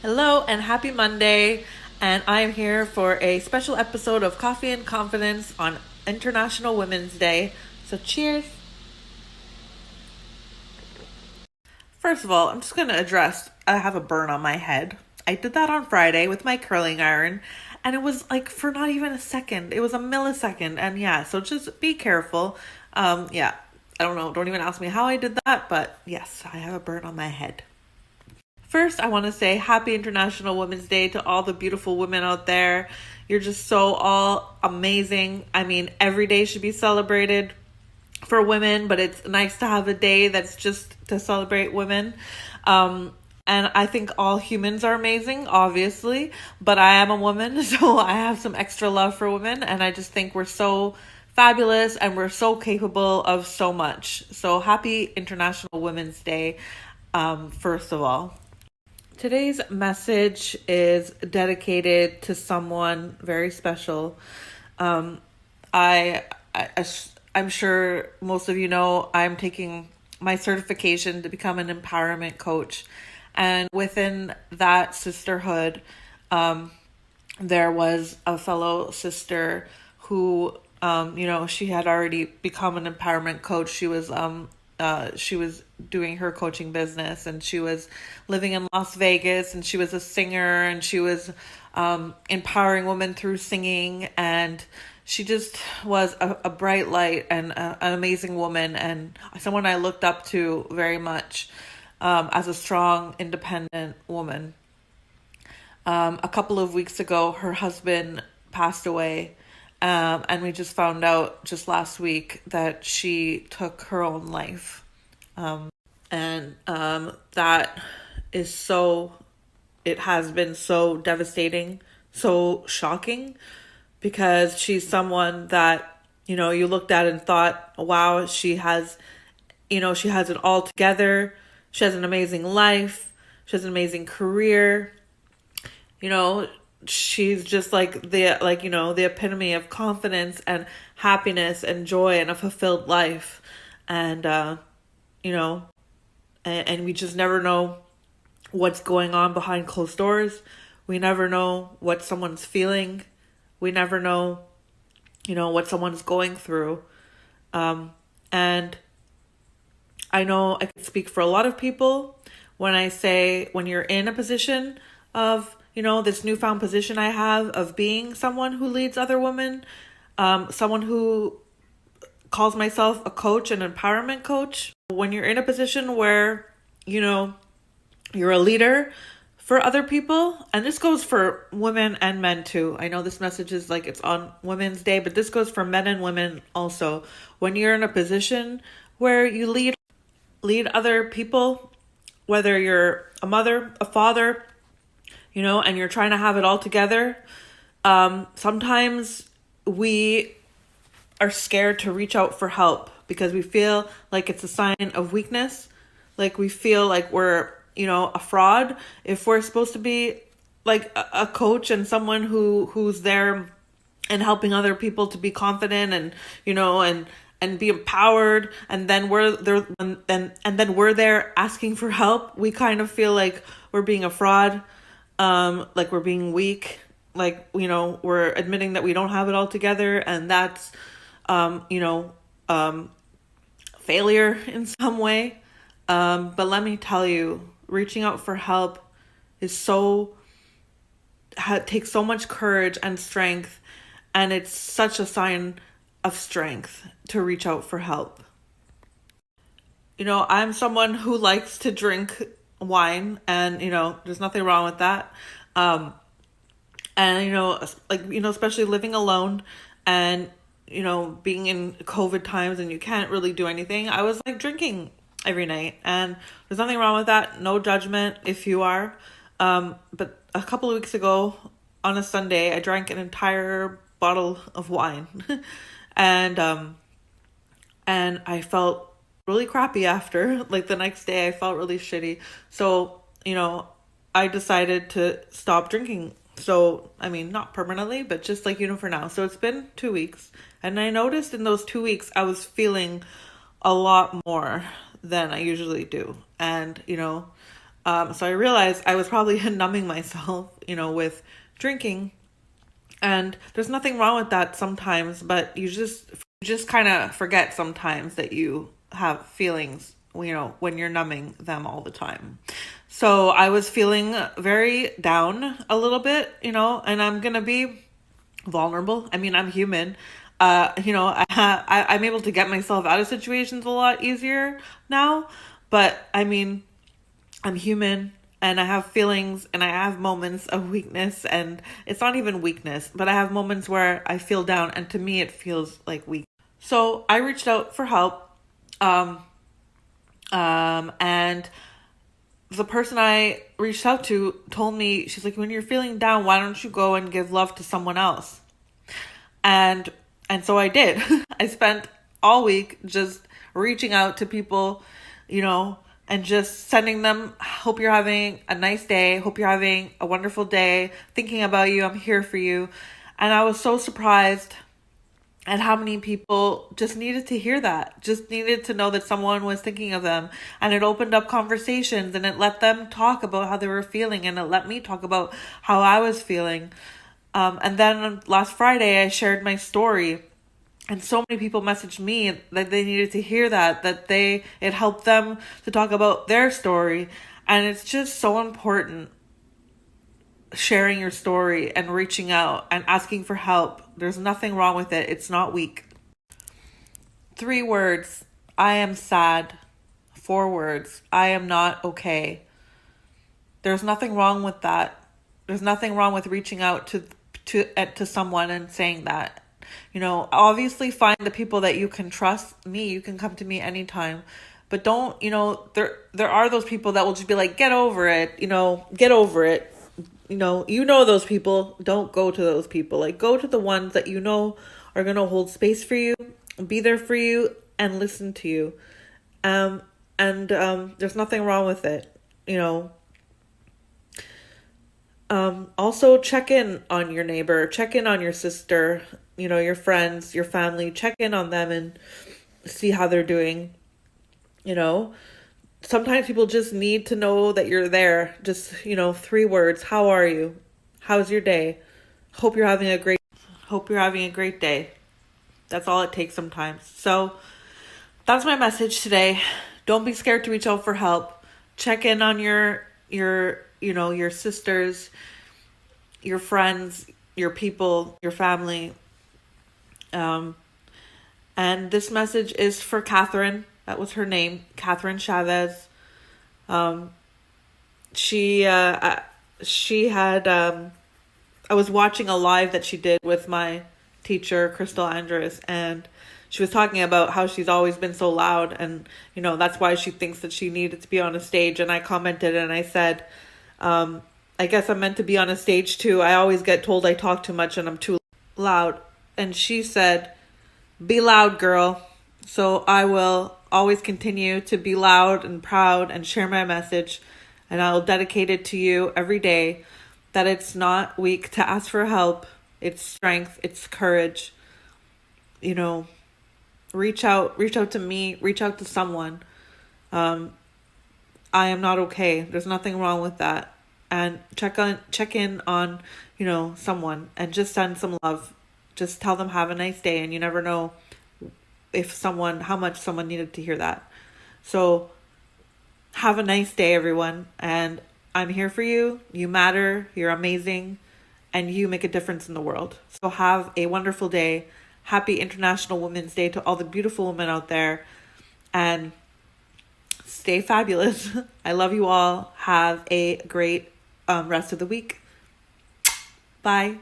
Hello and happy Monday. And I am here for a special episode of Coffee and Confidence on International Women's Day. So cheers. First of all, I'm just going to address I have a burn on my head. I did that on Friday with my curling iron, and it was like for not even a second. It was a millisecond. And yeah, so just be careful. Yeah, I don't know. Don't even ask me how I did that, but yes, I have a burn on my head. First, I want to say happy International Women's Day to all the beautiful women out there. You're just so all amazing. I mean, every day should be celebrated for women, but it's nice to have a day that's just to celebrate women. And I think all humans are amazing, obviously, but I am a woman, so I have some extra love for women, and I just think we're so fabulous and we're so capable of so much. So happy International Women's Day, first of all. Today's message is dedicated to someone very special. Um, I, I, I'm sure most of you know I'm taking my certification to become an empowerment coach. And within that sisterhood, there was a fellow sister who, she had already become an empowerment coach. She was doing her coaching business, and she was living in Las Vegas, and she was a singer, and she was empowering women through singing, and she just was a bright light and an amazing woman, and someone I looked up to very much as a strong, independent woman. A couple of weeks ago, her husband passed away, and we just found out just last week that she took her own life. And that is it has been so devastating, so shocking, because she's someone that, you looked at and thought, wow, she has it all together. She has an amazing life. She has an amazing career. She's just the epitome of confidence and happiness and joy and a fulfilled life. And, you know, and we just never know what's going on behind closed doors. We never know what someone's feeling. We never know, what someone's going through. And I know I can speak for a lot of people when I say when you're in a position of, this newfound position I have of being someone who leads other women, someone who calls myself a coach, an empowerment coach. When you're in a position where, you're a leader for other people, and this goes for women and men too. I know this message is like it's on Women's Day, but this goes for men and women also. When you're in a position where you lead other people, whether you're a mother, a father, and you're trying to have it all together, sometimes we are scared to reach out for help because we feel like it's a sign of weakness. Like we feel like we're, a fraud if we're supposed to be like a coach and someone who's there and helping other people to be confident and, and be empowered, and then we're there and then we're there asking for help. We kind of feel like we're being a fraud, like we're being weak, like, we're admitting that we don't have it all together, and that's failure in some way. But let me tell you, reaching out for help is takes so much courage and strength, and it's such a sign of strength to reach out for help. I'm someone who likes to drink wine, and, there's nothing wrong with that. And, especially living alone and, being in COVID times and you can't really do anything. I was like drinking every night, and there's nothing wrong with that. No judgment if you are. But a couple of weeks ago on a Sunday, I drank an entire bottle of wine and I felt really crappy after. Like the next day I felt really shitty. So, I decided to stop drinking. So, I mean, not permanently, but just like, for now. So it's been 2 weeks, and I noticed in those 2 weeks I was feeling a lot more than I usually do. And, So I realized I was probably numbing myself, with drinking. And there's nothing wrong with that sometimes, but you just kind of forget sometimes that you have feelings, when you're numbing them all the time. So I was feeling very down a little bit, and I'm going to be vulnerable. I mean, I'm human. I'm able to get myself out of situations a lot easier now, but I mean, I'm human and I have feelings and I have moments of weakness, and it's not even weakness, but I have moments where I feel down, and to me it feels like weak. So I reached out for help. Um, and the person I reached out to told me, she's like, when you're feeling down, why don't you go and give love to someone else? And and so I did. I spent all week just reaching out to people, and just sending them, hope you're having a nice day, hope you're having a wonderful day, thinking about you, I'm here for you. And I was so surprised at how many people just needed to hear that, just needed to know that someone was thinking of them. And it opened up conversations, and it let them talk about how they were feeling, and it let me talk about how I was feeling. And then last Friday, I shared my story, and so many people messaged me that they needed to hear that it helped them to talk about their story. And it's just so important, sharing your story and reaching out and asking for help. There's nothing wrong with it. It's not weak. 3 words: I am sad. 4 words: I am not okay. There's nothing wrong with that. There's nothing wrong with reaching out to someone and saying that. Obviously find the people that you can trust. You can come to me anytime. But don't, there are those people that will just be like, get over it, get over it. Those people. Don't go to those people. Like, go to the ones that are going to hold space for you, be there for you, and listen to you. There's nothing wrong with it, Also check in on your neighbor, check in on your sister, your friends, your family, check in on them and see how they're doing. Sometimes people just need to know that you're there. Just, 3 words: how are you? How's your day? Hope you're having a great day. That's all it takes sometimes. So that's my message today. Don't be scared to reach out for help. Check in on your sisters, your friends, your people, your family. And this message is for Kathryn. That was her name, Kathryn Chavez. She had, I was watching a live that she did with my teacher, Crystal Andrus, and she was talking about how she's always been so loud, and, that's why she thinks that she needed to be on a stage. And I commented and I said, I guess I'm meant to be on a stage too. I always get told I talk too much and I'm too loud. And she said, be loud, girl. So I will always continue to be loud and proud and share my message. And I'll dedicate it to you every day, that it's not weak to ask for help. It's strength. It's courage. Reach out to me, reach out to someone. I am not okay. There's nothing wrong with that. And check in on, someone, and just send some love. Just tell them have a nice day, and you never know how much someone needed to hear that. So have a nice day, everyone. And I'm here for you. You matter. You're amazing. And you make a difference in the world. So have a wonderful day. Happy International Women's Day to all the beautiful women out there. And stay fabulous. I love you all. Have a great rest of the week. Bye.